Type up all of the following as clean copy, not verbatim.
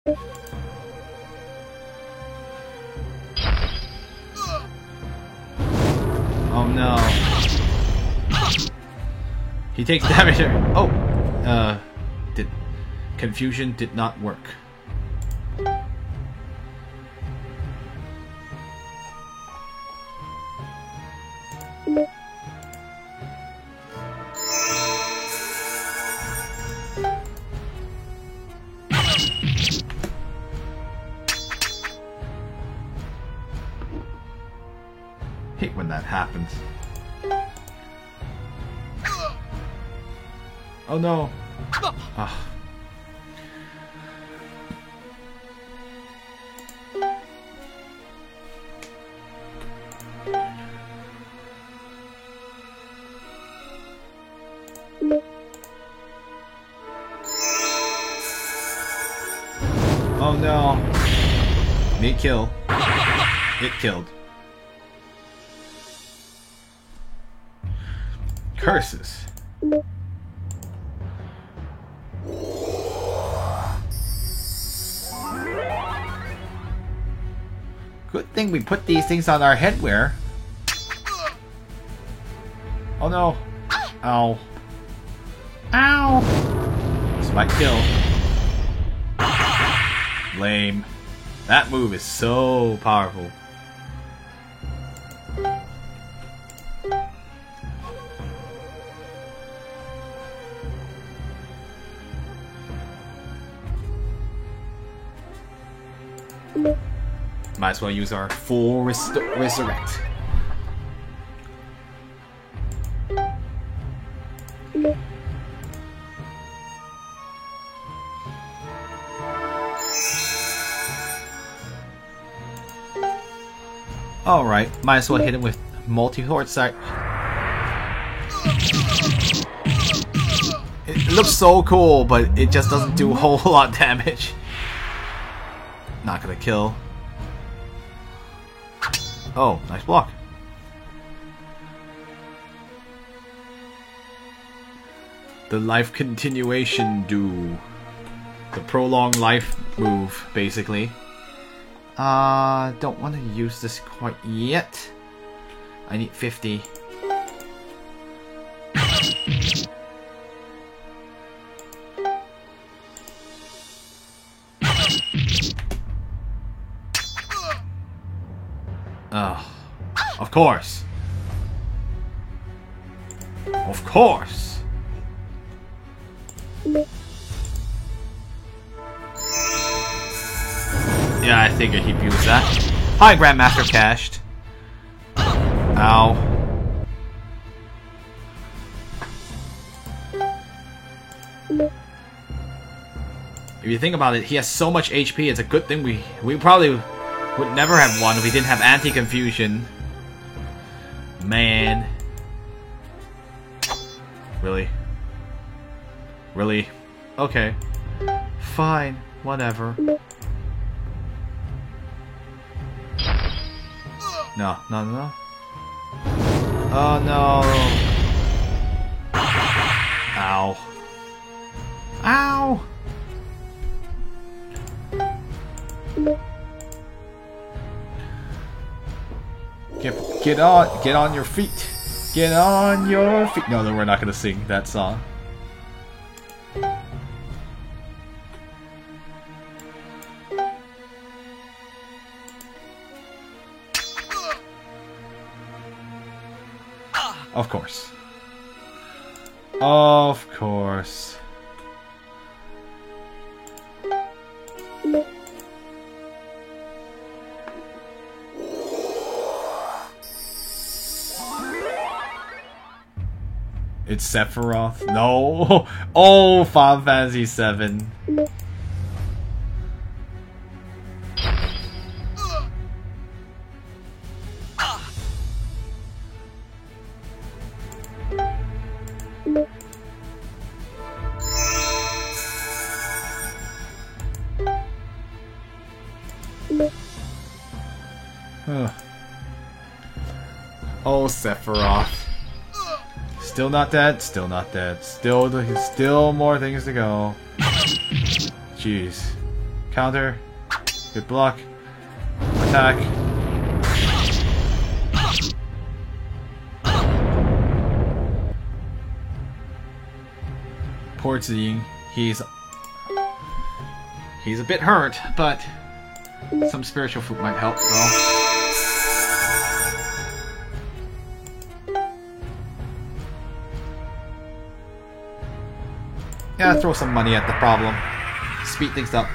Oh no. He takes damage. Oh! Confusion did not work. Hate when that happens. Oh no. Ah. Oh no. May kill. It killed. Curses. Good thing we put these things on our headwear. Oh no. Ow. Ow. This might kill. Lame. That move is so powerful. Might as well use our full resurrect. Alright, might as well hit him with multi-horde sight. It looks so cool, but it just doesn't do a whole lot of damage. Not gonna kill. Oh, nice block. The life continuation do. The prolonged life move, basically. Don't want to use this quite yet. I need 50. Oh, of course. Of course. Yeah, I figured he'd use that. Hi, Grandmaster Cached. Ow. If you think about it, he has so much HP, it's a good thing we probably would never have won if we didn't have anti-confusion. Man. Really? Really? Okay. Fine. Whatever. No, no, no. Oh no. Ow. Ow! Get on your feet. Get on your feet. No, we're not gonna sing that song. Of course. Of course. It's Sephiroth? No! Oh, Final Fantasy VII. Oh, Sephiroth. Still not dead, still not dead. Still more things to go. Jeez. Counter. Good block. Attack. Poor Ziying. He's a bit hurt, but some spiritual food might help, though. Yeah, throw some money at the problem. Speed things up.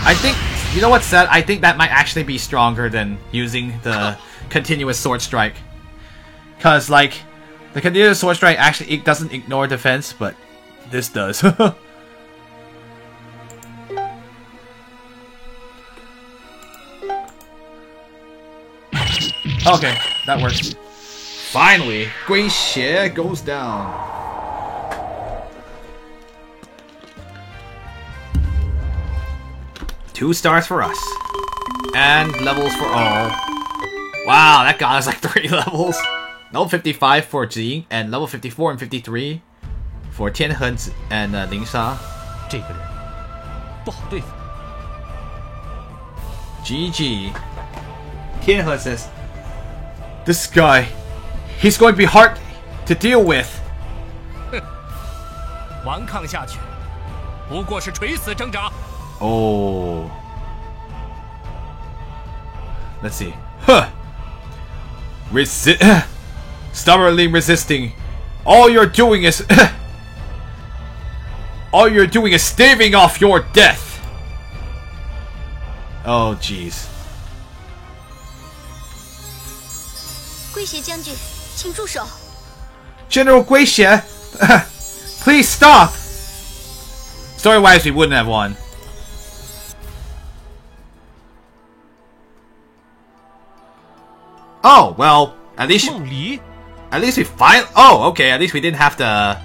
I think, you know what's sad? I think that might actually be stronger than using the continuous sword strike. Cause like, the continuous sword strike actually it doesn't ignore defense, but this does. Okay, that works. Finally, Gui Xie goes down. 2 stars for us. And levels for all. Wow, that got us like 3 levels. Level 55 for Ziying, and level 54 and 53 for Tianhe and Ling Sha. GG. Tianhe says, this guy, he's going to be hard to deal with. 顽抗下去，不过是垂死挣扎。 Oh. Let's see. Huh. Stubbornly resisting. All you're doing is staving off your death. Oh, jeez. 龟胁将军，请住手。 General Gui Xie, please stop. Story-wise, we wouldn't have won. Oh, well, at least we find. Oh, okay, at least we didn't have to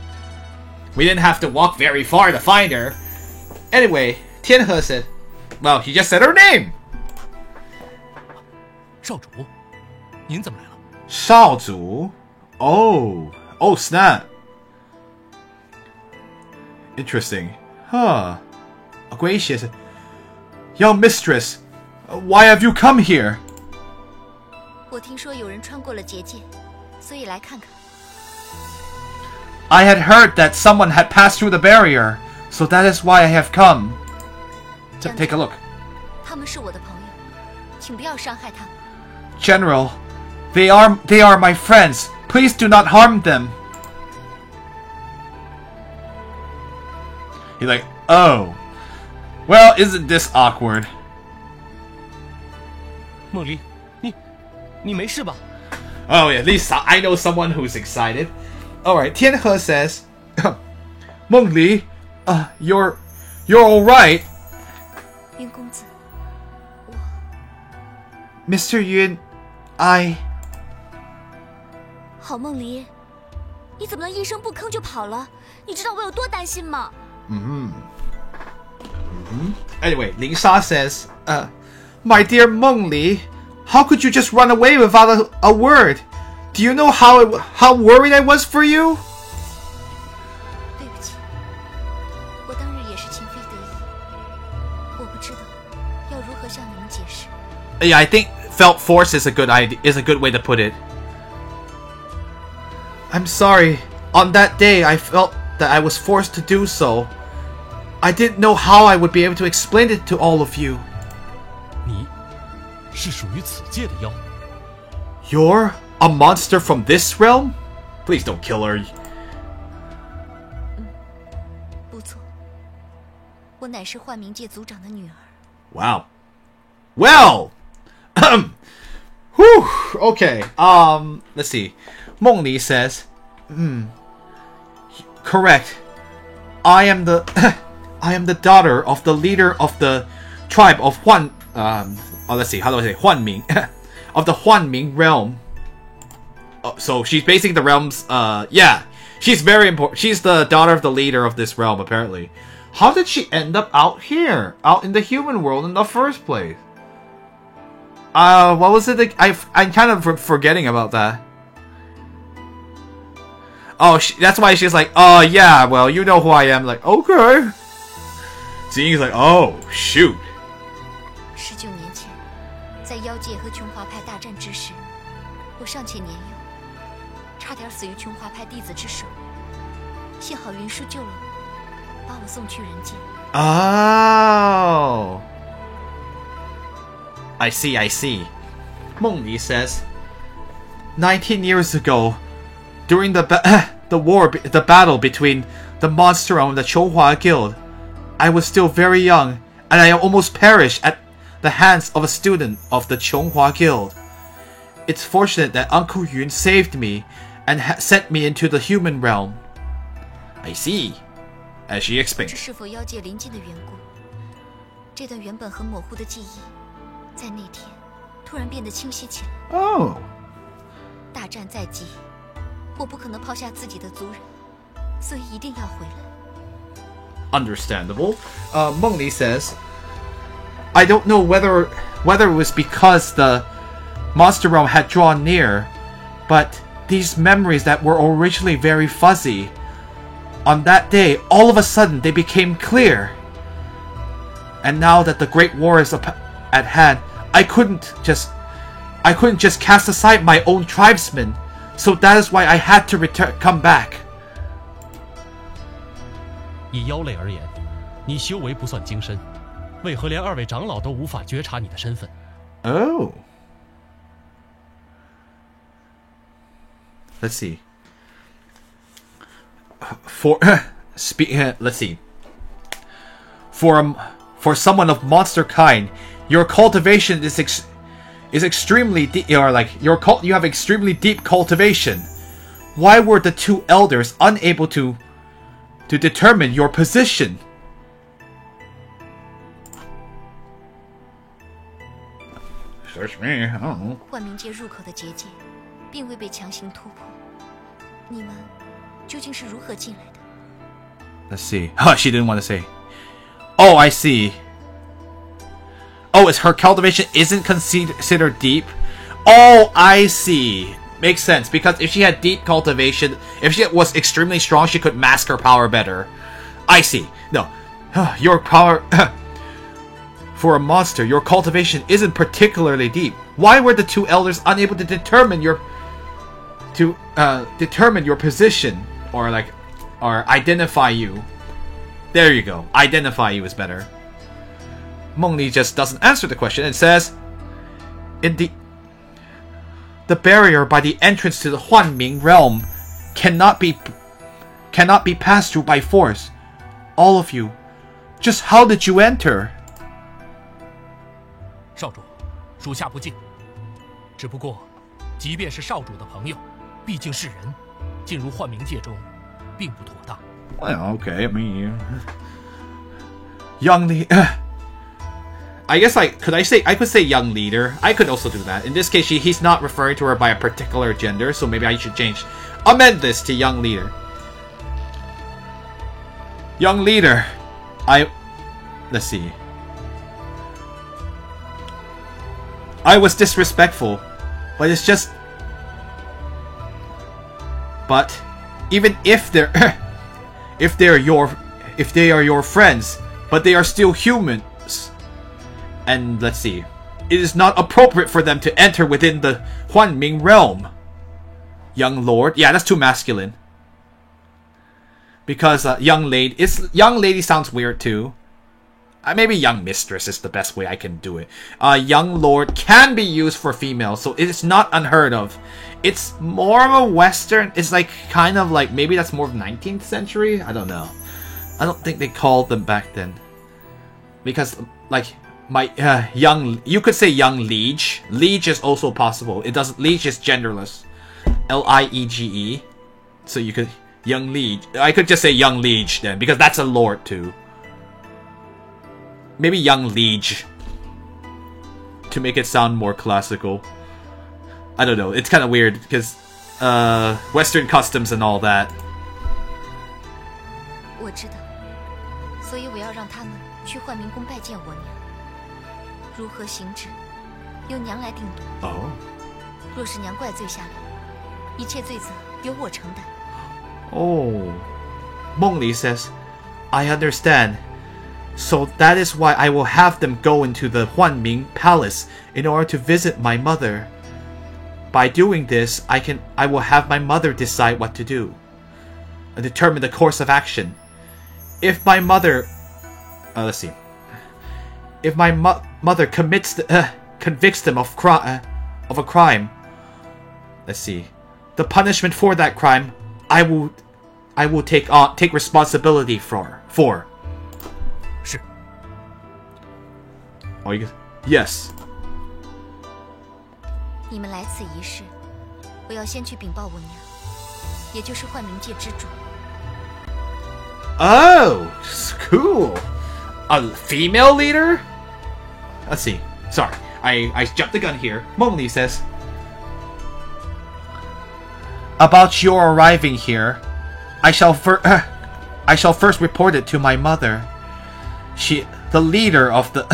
walk very far to find her. Anyway, Tianhe said, well, he just said her name. 少主，您怎么来了？少主? Oh, snap. Interesting. Huh. Gui Xie said, young mistress, why have you come here? 我听说有人穿过了结界，所以来看看。I had heard that someone had passed through the barrier, so that is why I have come. Take a look. 他们是我的朋友，请不要伤害他们。General, they are my friends. Please do not harm them. He's like, oh. Well, isn't this awkward? 梦离，你没事吧？ Oh, at least I know someone who's excited. Alright, Tianhe says, Meng Li, you're alright. 云公子，我 Mr. Yun, I... 好梦离，你怎么能一声不吭就跑了？你知道我有多担心吗？ Anyway, Ling Sha says, my dear Meng Li, how could you just run away without a word? Do you know how worried I was for you? 对不起，我当日也是情非得已，我不知道要如何向你们解释。 Yeah, I think felt force is a good way to put it. I'm sorry. On that day, I felt that I was forced to do so. I didn't know how I would be able to explain it to all of you. 你是属于此界的妖。 You're a monster from this realm? Please don't kill her. 不错，我乃是幻冥界族长的女儿。 Wow. Well. Whew. Okay. Let's see. Meng Li says, correct. I am the daughter of the leader of the tribe of Huan. Let's see. How do I say Huanming? Of the Huanming realm. So she's basically the realm's. Yeah, she's very important. She's the daughter of the leader of this realm, apparently. How did she end up out here, out in the human world in the first place? What was it? I'm kind of forgetting about that. Oh, that's why she's like, oh yeah, well, you know who I am. Like, okay. Ziying's like, oh, shoot. 在妖界和琼华派大战之时，我尚且年幼，差点死于琼华派弟子之手。幸好云舒救了我，把我送去人间。Oh, I see, I see. Mengli says, 19 years ago, during the battle between the monster realm and the Chouhua Guild, I was still very young, and I almost perished at the hands of a student of the Chonghua Guild. It's fortunate that Uncle Yun saved me and sent me into the human realm. I see, as she explained. 这是否妖界临近的缘故？这段原本很模糊的记忆，在那天突然变得清晰起来。Oh. 大战在即，我不可能抛下自己的族人，所以一定要回来。Understandable. Mengli says, I don't know whether it was because the monster realm had drawn near, but these memories that were originally very fuzzy, on that day, all of a sudden they became clear. And now that the Great War is at hand, I couldn't just cast aside my own tribesmen, so that is why I had to come back. 以妖类而言，你修为不算精深，为何连2位长老都无法觉察你的身份？ Oh. Let's see. Let's see. For someone of monster kind, your cultivation is extremely deep, or like you have extremely deep cultivation. Why were the 2 elders unable to determine your position? Search me, I don't know. 幻冥界入口的结界，并未被强行突破。你们究竟是如何进来的？ Let's see. She didn't want to say. Oh, I see. Oh, is her cultivation isn't considered deep? Oh, I see. Makes sense, because if she had deep cultivation, if she was extremely strong, she could mask her power better. I see. No. Your power... For a monster, your cultivation isn't particularly deep. Why were the 2 elders unable to determine your position, or identify you? There you go. Identify you is better. Mengli just doesn't answer the question and says, the barrier by the entrance to the Huanming realm cannot be passed through by force. All of you, just how did you enter? 少主，属下不敬。只不过，即便是少主的朋友，毕竟是人，进入幻冥界中，并不妥当。Well, okay, I mean, young I guess I could say young leader. I could also do that. In this case, he's not referring to her by a particular gender, so maybe I should amend this to young leader. Young leader, let's see. I was disrespectful, but it's just... But even if they're if they are your friends, but they are still humans, and let's see, it is not appropriate for them to enter within the Huanming realm. Young lord, yeah, that's too masculine. Because young lady sounds weird too. Maybe young mistress is the best way I can do it. Young lord can be used for females, so it is not unheard of. It's more of a Western. It's like kind of like maybe that's more of 19th century. I don't know. I don't think they called them back then. Because like my young, you could say young liege. Liege is also possible. It doesn't. Liege is genderless. Liege. So you could young liege. I could just say young liege then, because that's a lord too. Maybe young liege, to make it sound more classical. I don't know. It's kind of weird because Western customs and all that. 我知道，所以我要让他们去幻冥宫拜见我娘。如何行止，由娘来定夺。Oh. 若是娘怪罪下来，一切罪责由我承担。Oh. Mengli says, I understand. So that is why I will have them go into the Huanming Palace in order to visit my mother. By doing this, I will have my mother decide what to do and determine the course of action. If my mother, let's see. If my mother convicts them of a crime, let's see. The punishment for that crime, I will take responsibility for. 是。Oh, yes. 你们来此一事，我要先去禀报我娘，也就是幻冥界之主。Oh, cool. A female leader? Let's see. Sorry, I jumped the gun here. Mengli says, about your arriving here, I shall first report it to my mother. The leader of the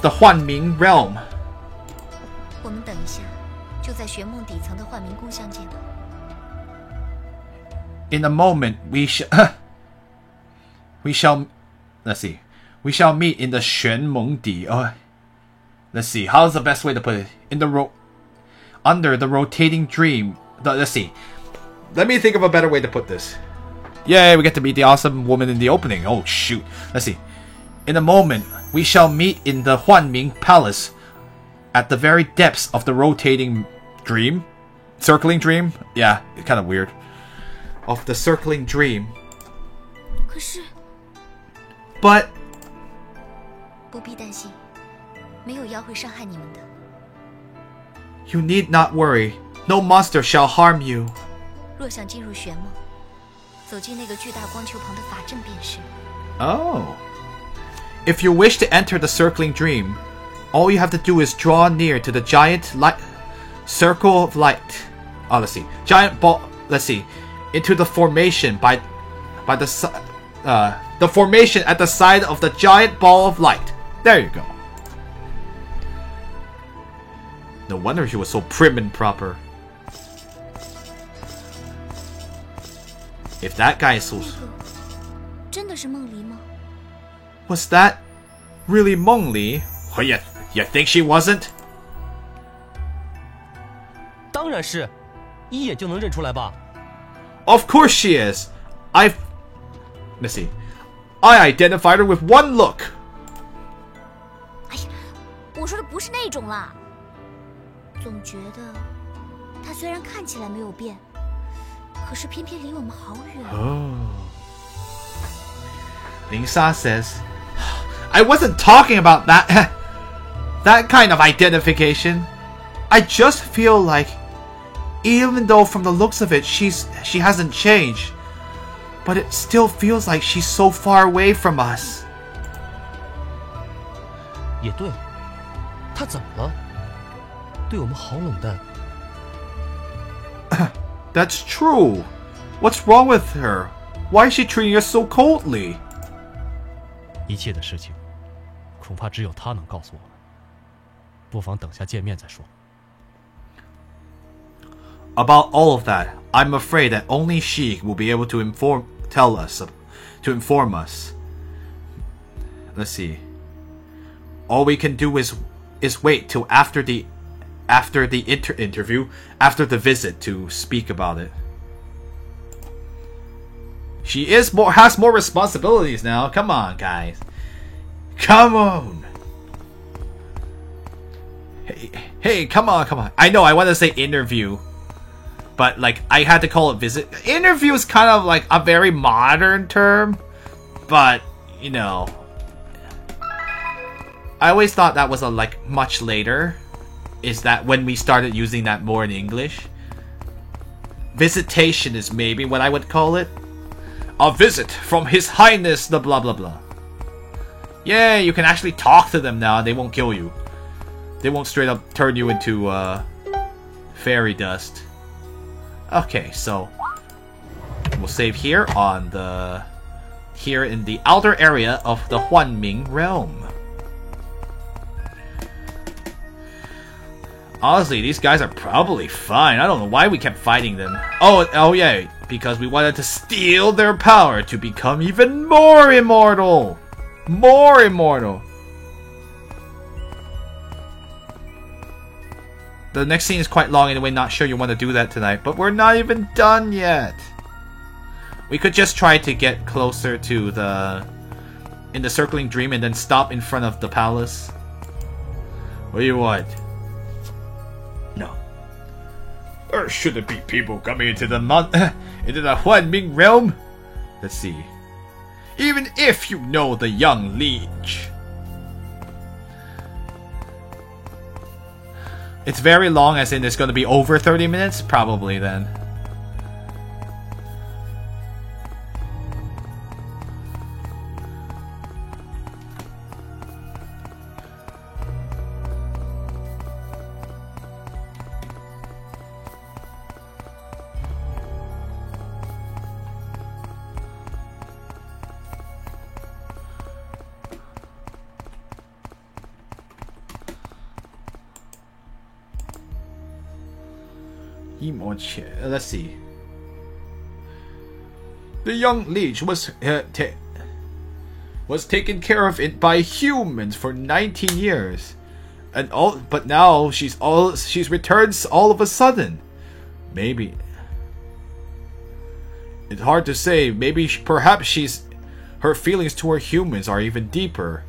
Huanming realm. 我们等一下，就在玄梦底层的幻冥宫相见吧。In a moment, we shall meet in the 玄梦底. Let's see. How's the best way to put it? Under the rotating dream. Let's see. Let me think of a better way to put this. Yay, we get to meet the awesome woman in the opening. Oh, shoot. Let's see. In a moment, we shall meet in the Huanming Palace at the very depths of the rotating dream. Circling dream? Yeah, kind of weird. Of the circling dream. 可是 But 不必担心，没有妖会伤害你们的。 You need not worry. No monster shall harm you. 若想进入玄梦，走进那个巨大光球旁的法阵便是。 Oh. If you wish to enter the circling dream, all you have to do is draw near to the giant circle of light. Oh, let's see. Giant ball. Let's see. Into the formation by the formation at the side of the giant ball of light. There you go. No wonder she was so prim and proper. If that guy is so... 真的是梦离吗？ Was that really Mengli? Oh, you think she wasn't? 当然是，一眼就能认出来吧。 Of course she is. Let's see. I identified her with one look. 哎呀，我说的不是那种啦。总觉得她虽然看起来没有变，可是偏偏离我们好远。 Oh. Ling Sa says, I wasn't talking about that that kind of identification. I just feel like even though from the looks of it she hasn't changed, but it still feels like she's so far away from us. 也对，她怎么了？对我们好冷淡。That's true. What's wrong with her? Why is she treating us so coldly? 一切的事情，恐怕只有她能告诉我们。不妨等下见面再说。 About all of that, I'm afraid that only she will be able to inform us. Let's see. All we can do is wait till after the interview, after the visit, to speak about it. She has more responsibilities now. Come on, guys. Come on. Hey, come on. I know I want to say interview, but like I had to call it visit. Interview is kind of like a very modern term, but you know, I always thought that was like much later. Is that when we started using that more in English? Visitation is maybe what I would call it. A visit from His Highness the blah blah blah. Yeah, you can actually talk to them now and they won't kill you. They won't straight up turn you into fairy dust. Okay, so we'll save here in the outer area of the Huanming realm. Honestly, these guys are probably fine. I don't know why we kept fighting them. Oh yeah. because we wanted to steal their power to become even more immortal. More immortal. The next scene is quite long anyway, not sure you want to do that tonight, but we're not even done yet. We could just try to get closer to the circling dream and then stop in front of the palace. What do you want? No. There shouldn't be people coming into the Huanming realm. Let's see. Even if you know the young liege. It's very long, as in it's going to be over 30 minutes? Probably then. Let's see. The young liege was taken care of by humans for 19 years, but now she's returned all of a sudden. Maybe it's hard to say. Maybe perhaps her feelings toward humans are even deeper.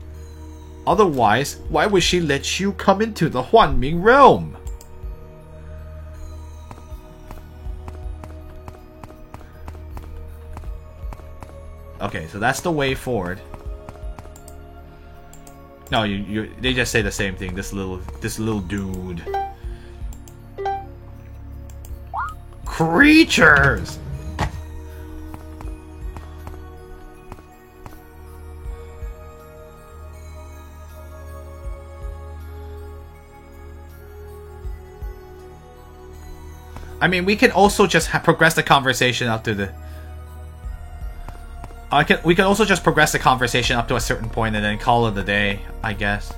Otherwise, why would she let you come into the Huanming realm? Okay, so that's the way forward. No, they just say the same thing. This little dude. Creatures. I mean, we can also just progress the conversation up to the. We can also just progress the conversation up to a certain point and then call it a day, I guess.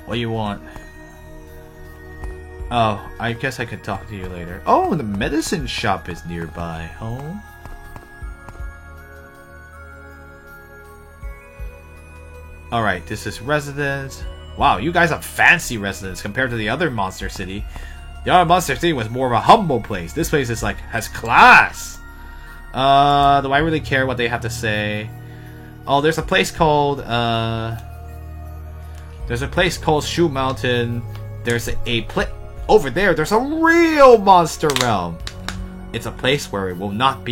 What do you want? Oh, I guess I could talk to you later. Oh, the medicine shop is nearby. Oh. Alright, this is residence. Wow, you guys have fancy residence compared to the other Monster City. The other Monster City was more of a humble place. This place is like, has class. Do I really care what they have to say? Oh, there's a place called, Shu Mountain. There's over there, there's a real monster realm. It's a place where it will not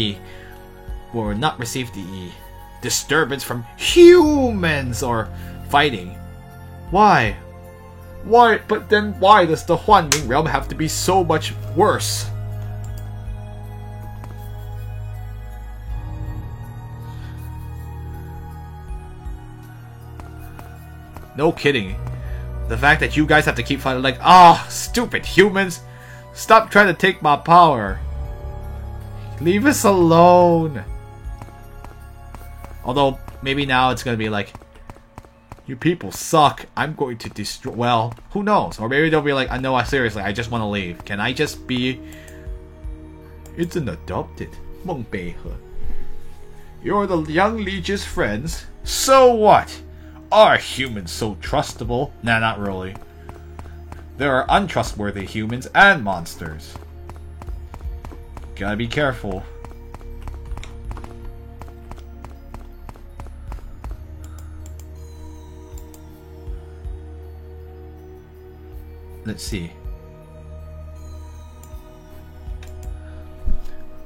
receive the disturbance from humans or fighting. Why? But then why does the Huanming realm have to be so much worse? No kidding. The fact that you guys have to keep fighting like, stupid humans! Stop trying to take my power! Leave us alone! Although, maybe now it's gonna be like, you people suck, I'm going to destroy... Well, who knows? Or maybe they'll be like, no, seriously, I just want to leave. Can I just be... It's an adopted Meng Beihe. You're the young liege's friends. So what? Are humans so trustable? Nah, not really. There are untrustworthy humans and monsters. Gotta be careful. Let's see.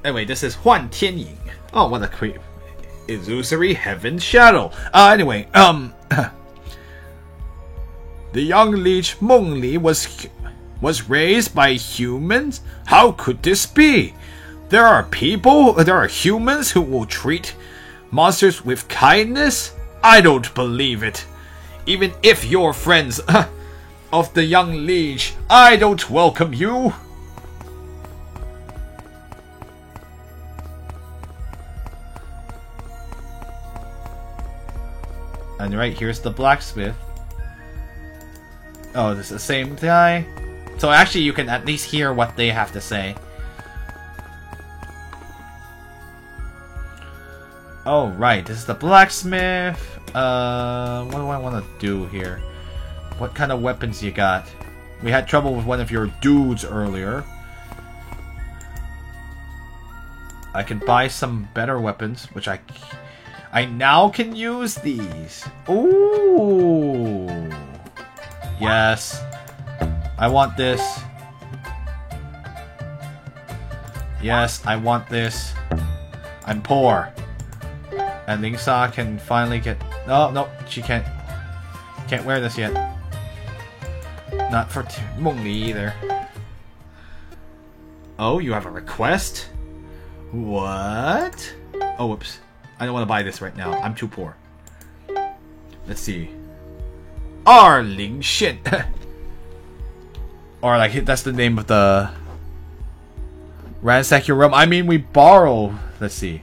Anyway, this is Huan Tianying. Oh, what a creep. Illusory Heaven Shadow. Anyway, the young liege Meng Li was raised by humans? How could this be? There are humans who will treat monsters with kindness? I don't believe it. Even if you're friends of the young liege, I don't welcome you. And right, here's the blacksmith. Oh, this is the same guy? So actually you can at least hear what they have to say. Oh, right. This is the blacksmith. What do I want to do here? What kind of weapons you got? We had trouble with one of your dudes earlier. I can buy some better weapons, which I now can use these. Ooh. Yes. I want this. Yes, I want this. I'm poor. And Ling Sa can finally get... Oh, no, she can't wear this yet. Not for Meng Li either. Oh, you have a request? What? Oh, whoops. I don't want to buy this right now. I'm too poor. Let's see. R. Ling Shen. Or like, that's the name of the... Ransack your realm. I mean, we borrow... Let's see.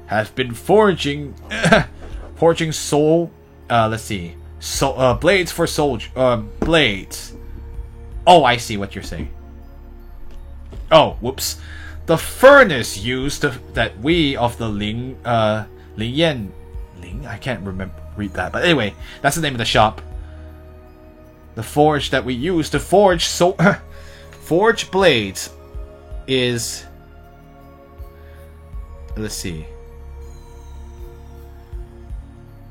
Has been forging... forging soul... let's see. Blades for soldier... blades. Oh, I see what you're saying. Oh, whoops. The furnace used that we of the Ling Yan... Ling? I can't read that. But anyway, that's the name of the shop. The forge that we use to forge forge blades is... Let's see.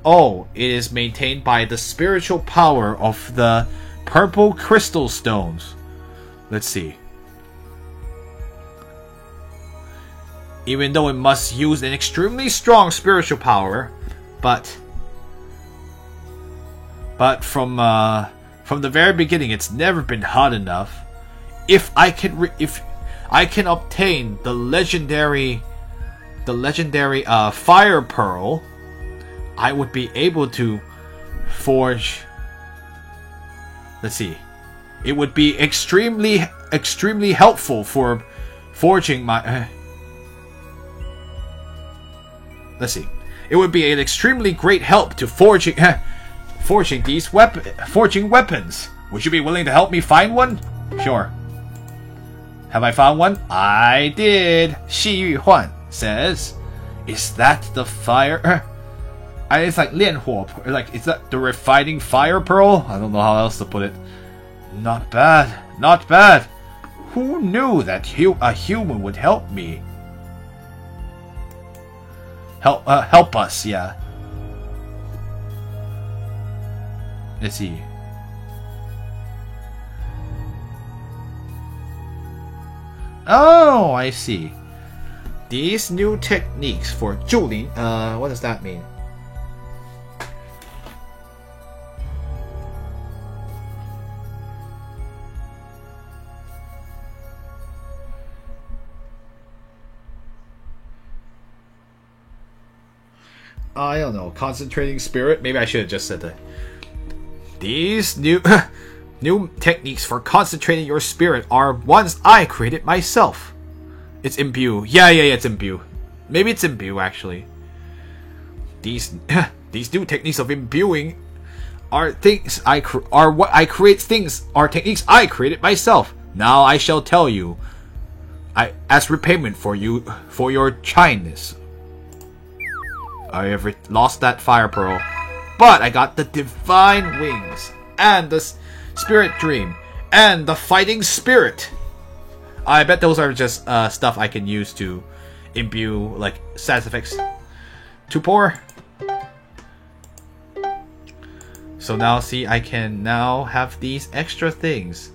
Oh, it is maintained by the spiritual power of the purple crystal stones. Let's see. Even though it must use an extremely strong spiritual power, but from the very beginning, it's never been hot enough. If I can obtain the legendary fire pearl, I would be able to forge. Let's see. It would be extremely helpful for forging my. Let's see. It would be an extremely great help to forging weapons. Would you be willing to help me find one? Sure. Have I found one? I did. Xi Yuhuan says, "Is that the fire?" It's like 炼火, like is that the refining fire pearl? I don't know how else to put it. Not bad, not bad. Who knew that a human would help me? Help us, yeah. Let's see. Oh, I see. These new techniques for Zhulin. What does that mean? I don't know. Concentrating spirit? Maybe I should have just said that. These new techniques for concentrating your spirit are ones I created myself. It's imbue. Yeah, it's imbue. Maybe it's imbue actually. These new techniques of imbuing are techniques I created myself. Now I shall tell you. As repayment for your kindness. I have lost that fire pearl, but I got the divine wings and the spirit dream and the fighting spirit. I bet those are just stuff I can use to imbue like stats effects. Too poor. So now see, I can now have these extra things.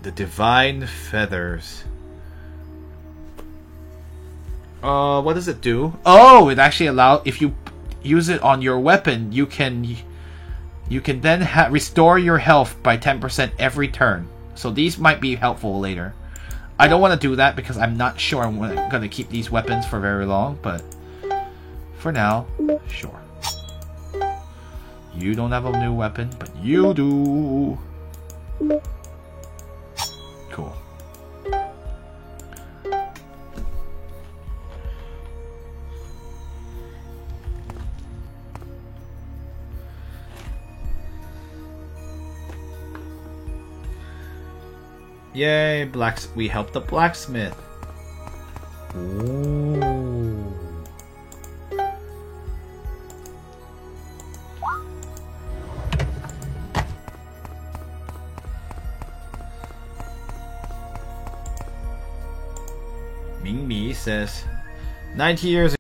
The divine feathers. What does it do? Oh, it actually allows, if you use it on your weapon, you can then restore your health by 10% every turn. So these might be helpful later. I don't want to do that because I'm not sure I'm going to keep these weapons for very long, but for now, sure. You don't have a new weapon, but you do. Cool. Yay, we helped the blacksmith. Ooh. Ming Mi says, 90 years